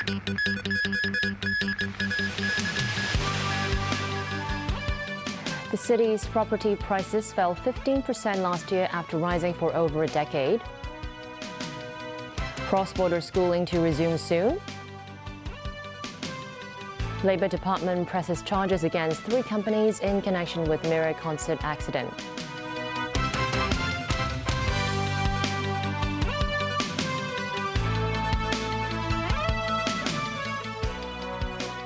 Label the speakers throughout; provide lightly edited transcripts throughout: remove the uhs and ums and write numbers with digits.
Speaker 1: The city's property prices fell 15% last year after rising for over a decade. Cross-border schooling to resume soon. Labour Department presses charges against 3 companies in connection with Mirror concert accident.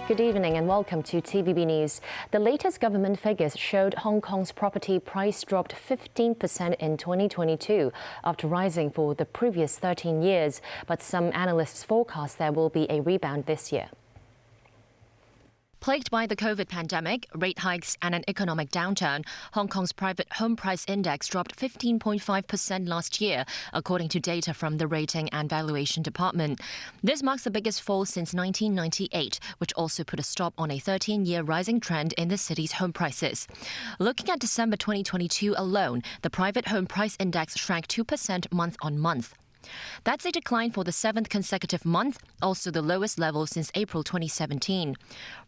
Speaker 1: Good evening and welcome to TVB News. The latest government figures showed Hong Kong's property price dropped 15% in 2022 after rising for the previous 13 years, but some analysts forecast there will be a rebound this year.
Speaker 2: Plagued by the COVID pandemic, rate hikes and an economic downturn, Hong Kong's private home price index dropped 15.5% last year, according to data from the Rating and Valuation Department. This marks the biggest fall since 1998, which also put a stop on a 13-year rising trend in the city's home prices. Looking at December 2022 alone, the private home price index shrank 2% month-on-month. That's a decline for the 7th consecutive month, also the lowest level since April 2017.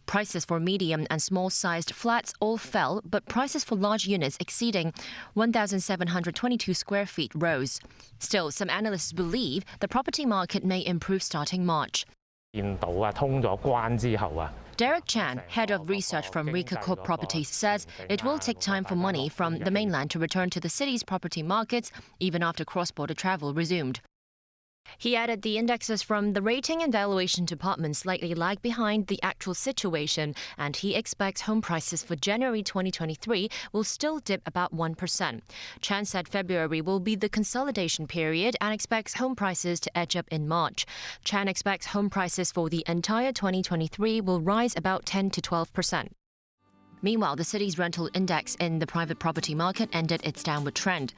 Speaker 2: Prices for medium and small-sized flats all fell, but prices for large units exceeding 1,722 square feet rose. Still, some analysts believe the property market may improve starting March. Derek Chan, head of research from Rika Corp Properties, says it will take time for money from the mainland to return to the city's property markets, even after cross-border travel resumed. He added the indexes from the Rating and Valuation Department slightly lag behind the actual situation, and he expects home prices for January 2023 will still dip about 1%. Chan said February will be the consolidation period and expects home prices to edge up in March. Chan expects home prices for the entire 2023 will rise about 10 to 12%. Meanwhile, the city's rental index in the private property market ended its downward trend.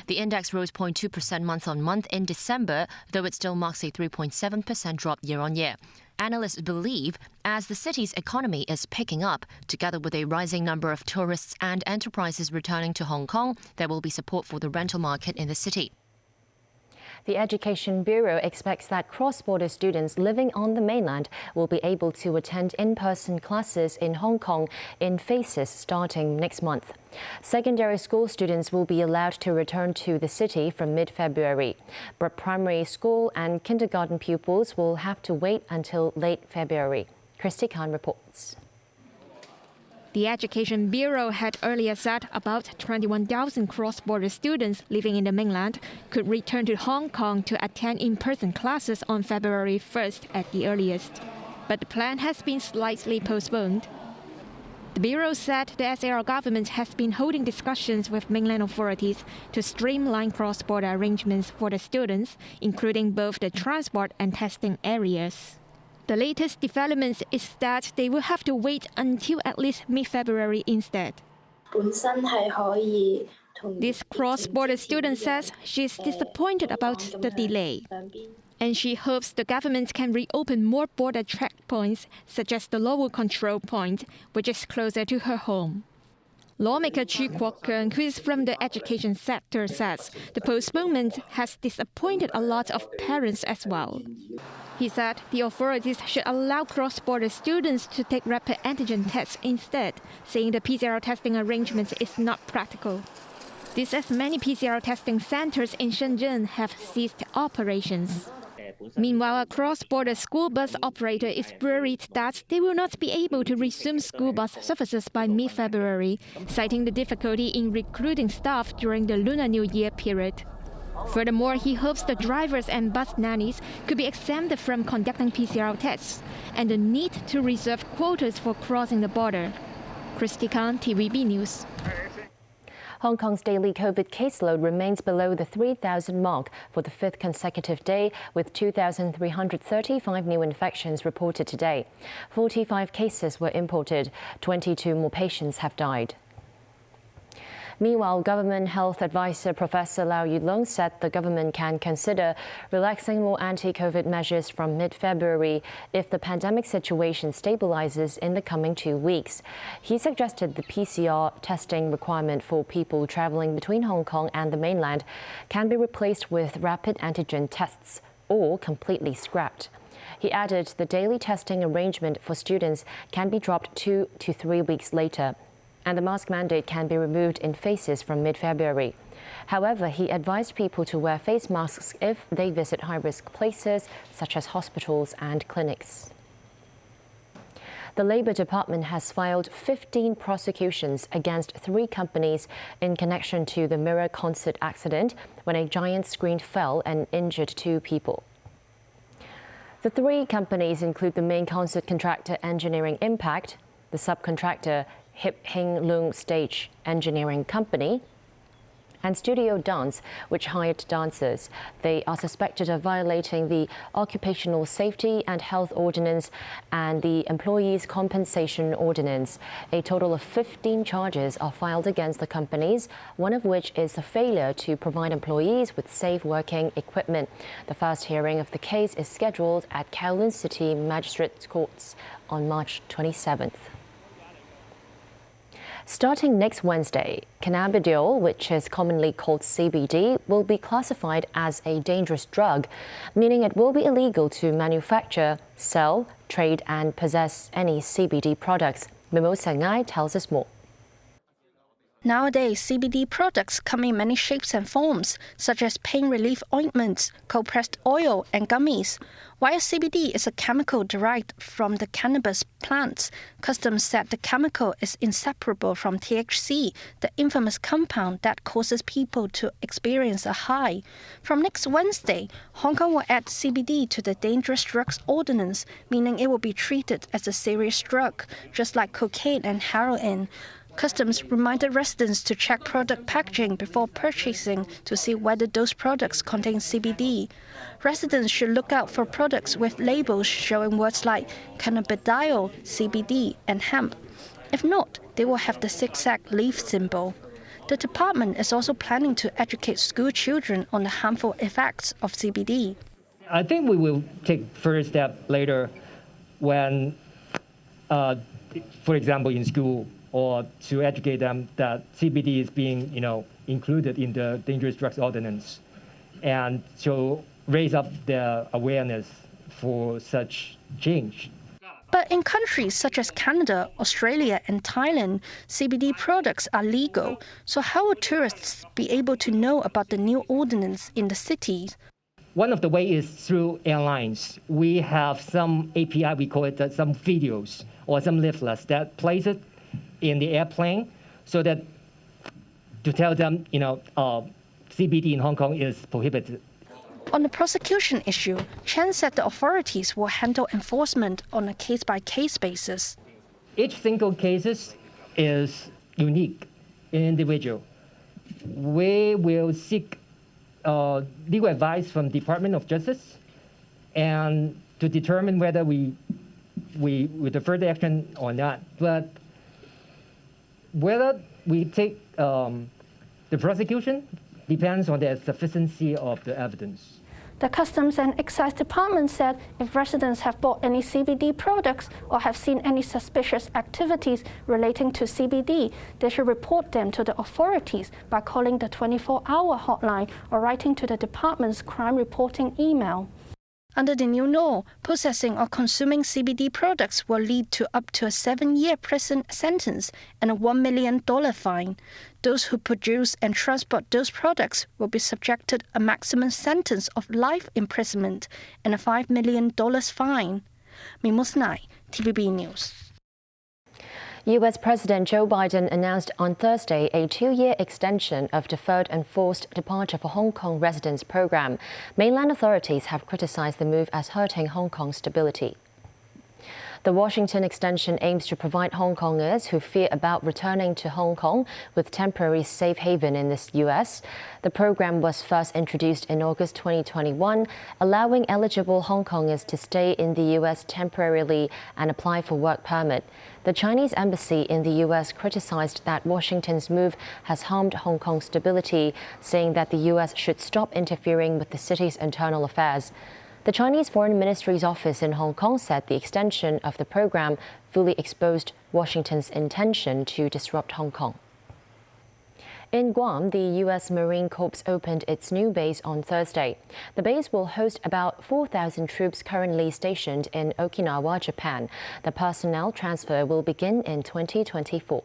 Speaker 2: The index rose 0.2% month-on-month in December, though it still marks a 3.7% drop year-on-year. Analysts believe as the city's economy is picking up, together with a rising number of tourists and enterprises returning to Hong Kong, there will be support for the rental market in the city.
Speaker 1: The Education Bureau expects that cross-border students living on the mainland will be able to attend in-person classes in Hong Kong in phases starting next month. Secondary school students will be allowed to return to the city from mid-February, but primary school and kindergarten pupils will have to wait until late February. Christy Khan reports.
Speaker 3: The Education Bureau had earlier said about 21,000 cross-border students living in the mainland could return to Hong Kong to attend in-person classes on February 1st at the earliest. But the plan has been slightly postponed. The Bureau said the SAR government has been holding discussions with mainland authorities to streamline cross-border arrangements for the students, including both the transport and testing areas. The latest development is that they will have to wait until at least mid-February instead. This cross-border student says she is disappointed about the delay, and she hopes the government can reopen more border checkpoints, such as the Lowell Control Point, which is closer to her home. Lawmaker Chu Kwok-keung, who is from the education sector, says the postponement has disappointed a lot of parents as well. He said the authorities should allow cross-border students to take rapid antigen tests instead, saying the PCR testing arrangements is not practical. This as many PCR testing centers in Shenzhen have ceased operations. Meanwhile, a cross-border school bus operator is worried that they will not be able to resume school bus services by mid-February, citing the difficulty in recruiting staff during the Lunar New Year period. Furthermore, he hopes the drivers and bus nannies could be exempted from conducting PCR tests and the need to reserve quotas for crossing the border. Christy Khan, TVB News.
Speaker 1: Hong Kong's daily COVID caseload remains below the 3,000 mark for the 5th consecutive day, with 2,335 new infections reported today. 45 cases were imported. 22 more patients have died. Meanwhile, Government Health Advisor Professor Lau Yulong said the government can consider relaxing more anti-COVID measures from mid-February if the pandemic situation stabilizes in the coming 2 weeks. He suggested the PCR testing requirement for people traveling between Hong Kong and the mainland can be replaced with rapid antigen tests or completely scrapped. He added the daily testing arrangement for students can be dropped 2 to 3 weeks later, and the mask mandate can be removed in phases from mid-February. However, he advised people to wear face masks if they visit high-risk places such as hospitals and clinics. The Labour Department has filed 15 prosecutions against 3 companies in connection to the Mirror concert accident when a giant screen fell and injured 2 people. The 3 companies include the main concert contractor Engineering Impact, the subcontractor Hip Hing Lung Stage Engineering Company, and Studio Dance, which hired dancers. They are suspected of violating the Occupational Safety and Health Ordinance and the Employees' Compensation Ordinance. A total of 15 charges are filed against the companies, one of which is the failure to provide employees with safe working equipment. The first hearing of the case is scheduled at Kowloon City Magistrates Courts on March 27th. Starting next Wednesday, cannabidiol, which is commonly called CBD, will be classified as a dangerous drug, meaning it will be illegal to manufacture, sell, trade and possess any CBD products. Mimosa Ngai tells us more.
Speaker 4: Nowadays, CBD products come in many shapes and forms, such as pain relief ointments, cold-pressed oil, and gummies. While CBD is a chemical derived from the cannabis plants, Customs said the chemical is inseparable from THC, the infamous compound that causes people to experience a high. From next Wednesday, Hong Kong will add CBD to the Dangerous Drugs Ordinance, meaning it will be treated as a serious drug, just like cocaine and heroin. Customs reminded residents to check product packaging before purchasing to see whether those products contain CBD. Residents should look out for products with labels showing words like cannabidiol, CBD, and hemp. If not, they will have the zigzag leaf symbol. The department is also planning to educate school children on the harmful effects of CBD.
Speaker 5: I think we will take first step later when, for example, in school, or to educate them that CBD is being, included in the Dangerous Drugs Ordinance, and to raise up their awareness for such change.
Speaker 4: But in countries such as Canada, Australia, and Thailand, CBD products are legal. So how would tourists be able to know about the new ordinance in the cities?
Speaker 5: One of the ways is through airlines. We have some API, we call it some videos or some leaflets that place it in the airplane, so that to tell them, CBD in Hong Kong is prohibited.
Speaker 4: On the prosecution issue, Chen said the authorities will handle enforcement on a case-by-case basis.
Speaker 5: Each single case is unique, individual. We will seek legal advice from the Department of Justice and to determine whether we defer the action or not. But whether we take the prosecution depends on the sufficiency of the evidence.
Speaker 6: The Customs and Excise Department said if residents have bought any CBD products or have seen any suspicious activities relating to CBD, they should report them to the authorities by calling the 24-hour hotline or writing to the department's crime reporting email. Under the new law, possessing or consuming CBD products will lead to up to a 7-year prison sentence and a $1 million fine. Those who produce and transport those products will be subjected a maximum sentence of life imprisonment and a $5 million fine. Mimosa Ngai, TVB News.
Speaker 1: U.S. President Joe Biden announced on Thursday a 2-year extension of deferred and forced departure for Hong Kong residents program. Mainland authorities have criticized the move as hurting Hong Kong's stability. The Washington extension aims to provide Hong Kongers who fear about returning to Hong Kong with temporary safe haven in the U.S. The program was first introduced in August 2021, allowing eligible Hong Kongers to stay in the U.S. temporarily and apply for work permit. The Chinese embassy in the U.S. criticized that Washington's move has harmed Hong Kong's stability, saying that the U.S. should stop interfering with the city's internal affairs. The Chinese Foreign Ministry's office in Hong Kong said the extension of the program fully exposed Washington's intention to disrupt Hong Kong. In Guam, the U.S. Marine Corps opened its new base on Thursday. The base will host about 4,000 troops currently stationed in Okinawa, Japan. The personnel transfer will begin in 2024.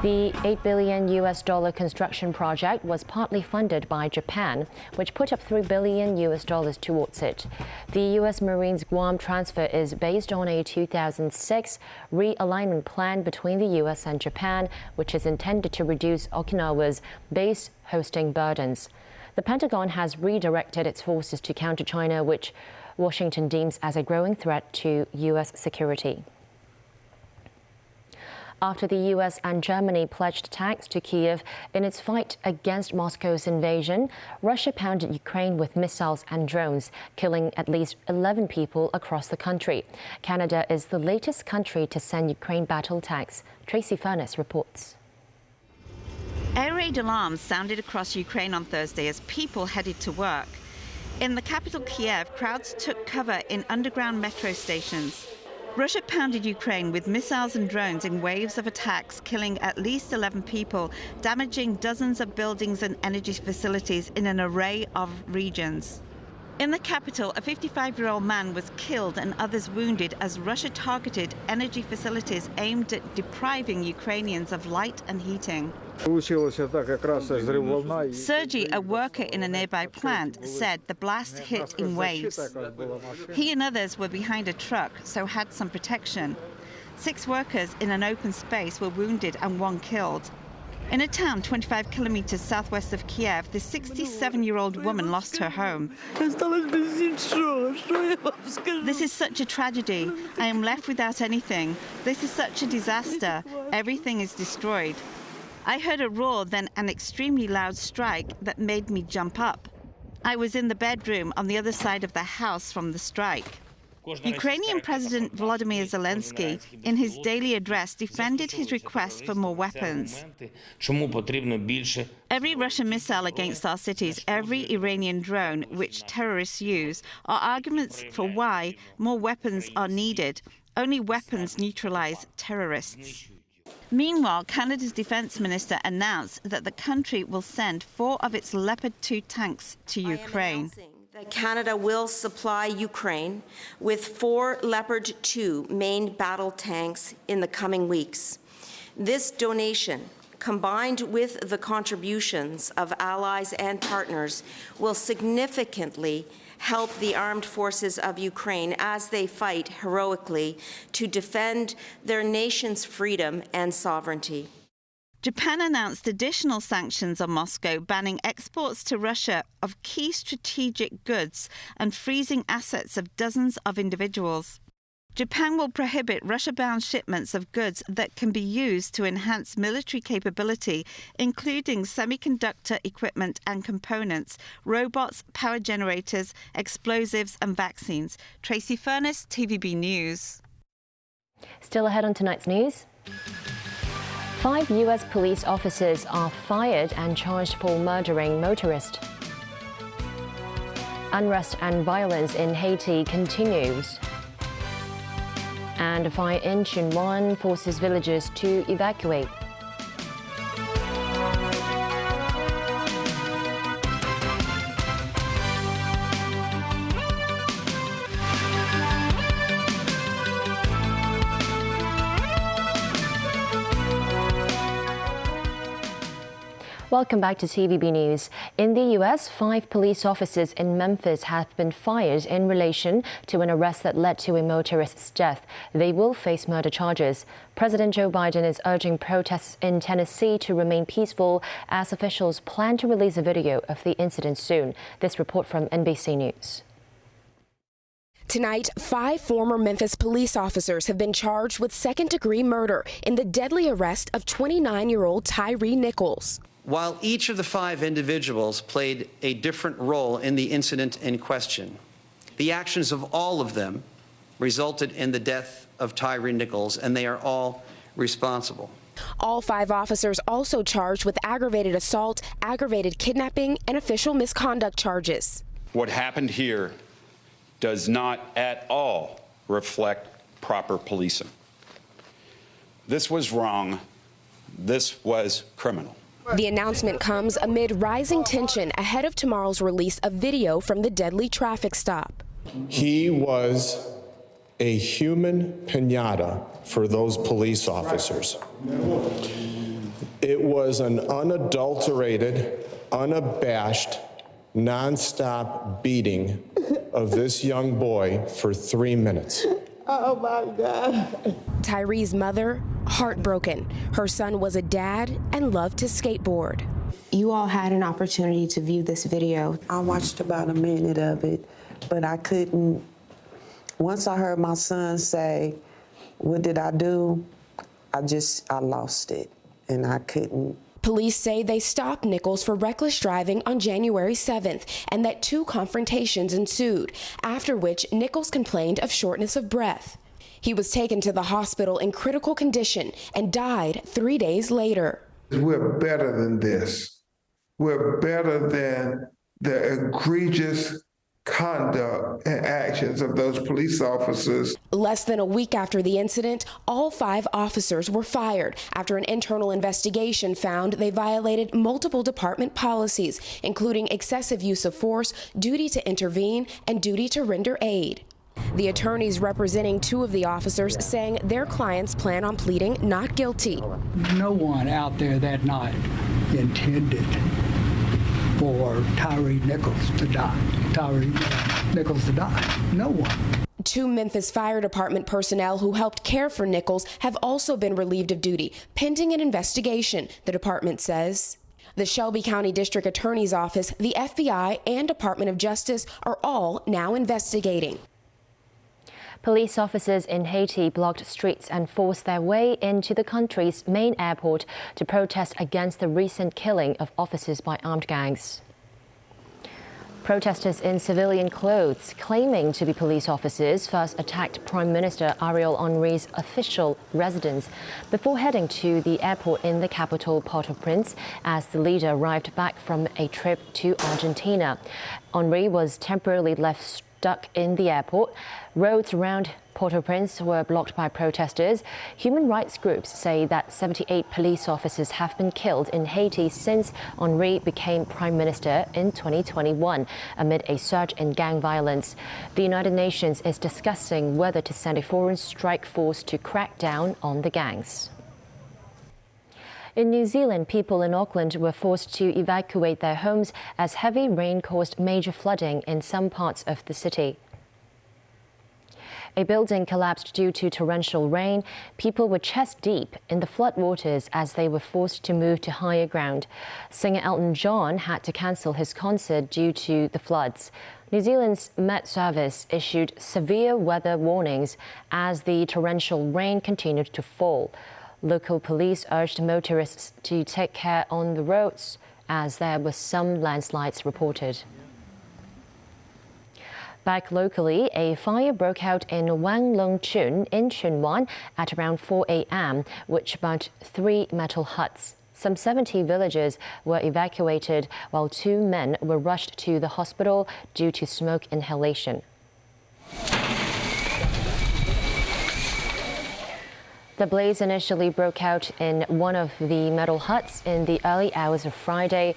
Speaker 1: The $8 billion construction project was partly funded by Japan, which put up $3 billion towards it. The U.S. Marines Guam transfer is based on a 2006 realignment plan between the U.S. and Japan, which is intended to reduce Okinawa's base hosting burdens. The Pentagon has redirected its forces to counter China, which Washington deems as a growing threat to U.S. security. After the U.S. and Germany pledged tanks to Kyiv in its fight against Moscow's invasion, Russia pounded Ukraine with missiles and drones, killing at least 11 people across the country. Canada is the latest country to send Ukraine battle tanks. Tracy Furness reports.
Speaker 7: Air raid alarms sounded across Ukraine on Thursday as people headed to work. In the capital Kiev, crowds took cover in underground metro stations. Russia pounded Ukraine with missiles and drones in waves of attacks, killing at least 11 people, damaging dozens of buildings and energy facilities in an array of regions. In the capital, a 55-year-old man was killed and others wounded as Russia targeted energy facilities aimed at depriving Ukrainians of light and heating. Sergei, a worker in a nearby plant, said the blast hit in waves. He and others were behind a truck, so had some protection. 6 workers in an open space were wounded and 1 killed. In a town 25 kilometers southwest of Kiev, the 67-year-old woman lost her home. This is such a tragedy. I am left without anything. This is such a disaster. Everything is destroyed. I heard a roar, then an extremely loud strike that made me jump up. I was in the bedroom on the other side of the house from the strike. Ukrainian President Volodymyr Zelensky, in his daily address, defended his request for more weapons. Every Russian missile against our cities, every Iranian drone which terrorists use, are arguments for why more weapons are needed. Only weapons neutralize terrorists. Meanwhile, Canada's defense minister announced that the country will send 4 of its Leopard 2 tanks to Ukraine.
Speaker 8: That Canada will supply Ukraine with 4 Leopard 2 main battle tanks in the coming weeks. This donation, combined with the contributions of allies and partners, will significantly help the armed forces of Ukraine as they fight heroically to defend their nation's freedom and sovereignty.
Speaker 7: Japan announced additional sanctions on Moscow, banning exports to Russia of key strategic goods and freezing assets of dozens of individuals. Japan will prohibit Russia-bound shipments of goods that can be used to enhance military capability, including semiconductor equipment and components, robots, power generators, explosives and vaccines. Tracy Furness, TVB News.
Speaker 1: Still ahead on tonight's news. 5 U.S. police officers are fired and charged for murdering motorist. Unrest and violence in Haiti continues. And a fire in Chunwan forces villagers to evacuate. Welcome back to TVB News. In the U.S., 5 police officers in Memphis have been fired in relation to an arrest that led to a motorist's death. They will face murder charges. President Joe Biden is urging protests in Tennessee to remain peaceful as officials plan to release a video of the incident soon. This report from NBC News.
Speaker 9: Tonight, 5 former Memphis police officers have been charged with second-degree murder in the deadly arrest of 29-year-old Tyree Nichols.
Speaker 10: While each of the 5 individuals played a different role in the incident in question, the actions of all of them resulted in the death of Tyree Nichols, and they are all responsible.
Speaker 9: All 5 officers also charged with aggravated assault, aggravated kidnapping, and official misconduct charges.
Speaker 11: What happened here does not at all reflect proper policing. This was wrong This was criminal.
Speaker 9: The announcement comes amid rising tension ahead of tomorrow's release of video from the deadly traffic stop.
Speaker 12: He was a human piñata for those police officers. It was an unadulterated, unabashed, nonstop beating of this young boy for 3 minutes.
Speaker 13: Oh my God.
Speaker 9: Tyree's mother, heartbroken. Her son was a dad and loved to skateboard.
Speaker 14: You all had an opportunity to view this video.
Speaker 13: I watched about a minute of it, but I couldn't. Once I heard my son say, "What did I do?" I lost it, and I couldn't.
Speaker 9: Police say they stopped Nichols for reckless driving on January 7th and that 2 confrontations ensued, after which Nichols complained of shortness of breath. He was taken to the hospital in critical condition and died 3 days later.
Speaker 15: We're better than this. We're better than the egregious conduct and actions of those police officers.
Speaker 9: Less than a week after the incident, all 5 officers were fired after an internal investigation found they violated multiple department policies, including excessive use of force, duty to intervene, and duty to render aid. The attorneys representing 2 of the officers saying their clients plan on pleading not guilty.
Speaker 16: No one out there that night intended for Tyre Nichols to die. No one.
Speaker 9: 2 Memphis Fire Department personnel who helped care for Nichols have also been relieved of duty, pending an investigation, the department says. The Shelby County District Attorney's Office, the FBI, and Department of Justice are all now investigating.
Speaker 1: Police officers in Haiti blocked streets and forced their way into the country's main airport to protest against the recent killing of officers by armed gangs. Protesters in civilian clothes, claiming to be police officers, first attacked Prime Minister Ariel Henry's official residence before heading to the airport in the capital, Port-au-Prince, as the leader arrived back from a trip to Argentina. Henry was temporarily left stuck in the airport. Roads around Port-au-Prince were blocked by protesters. Human rights groups say that 78 police officers have been killed in Haiti since Henry became prime minister in 2021 amid a surge in gang violence. The United Nations is discussing whether to send a foreign strike force to crack down on the gangs. In New Zealand, people in Auckland were forced to evacuate their homes as heavy rain caused major flooding in some parts of the city. A building collapsed due to torrential rain. People were chest deep in the floodwaters as they were forced to move to higher ground. Singer Elton John had to cancel his concert due to the floods. New Zealand's Met Service issued severe weather warnings as the torrential rain continued to fall. Local police urged motorists to take care on the roads as there were some landslides reported. Back locally, a fire broke out in Wang Lung Chun in Chun Wan at around 4 a.m., which burnt 3 metal huts. Some 70 villagers were evacuated while 2 men were rushed to the hospital due to smoke inhalation. The blaze initially broke out in one of the metal huts in the early hours of Friday.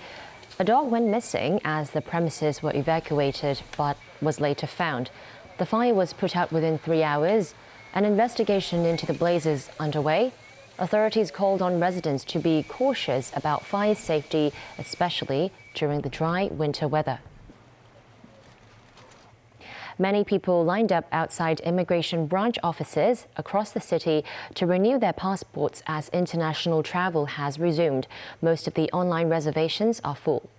Speaker 1: A dog went missing as the premises were evacuated but was later found. The fire was put out within 3 hours. An investigation into the blaze is underway. Authorities called on residents to be cautious about fire safety, especially during the dry winter weather. Many people lined up outside immigration branch offices across the city to renew their passports as international travel has resumed. Most of the online reservations are full.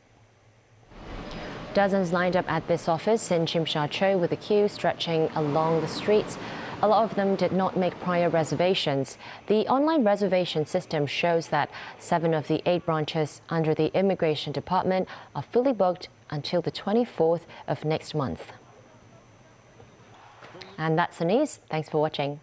Speaker 1: Dozens lined up at this office in Tsim Sha Tsui with a queue stretching along the streets. A lot of them did not make prior reservations. The online reservation system shows that 7 of the 8 branches under the Immigration Department are fully booked until the 24th of next month. And that's the news. Thanks for watching.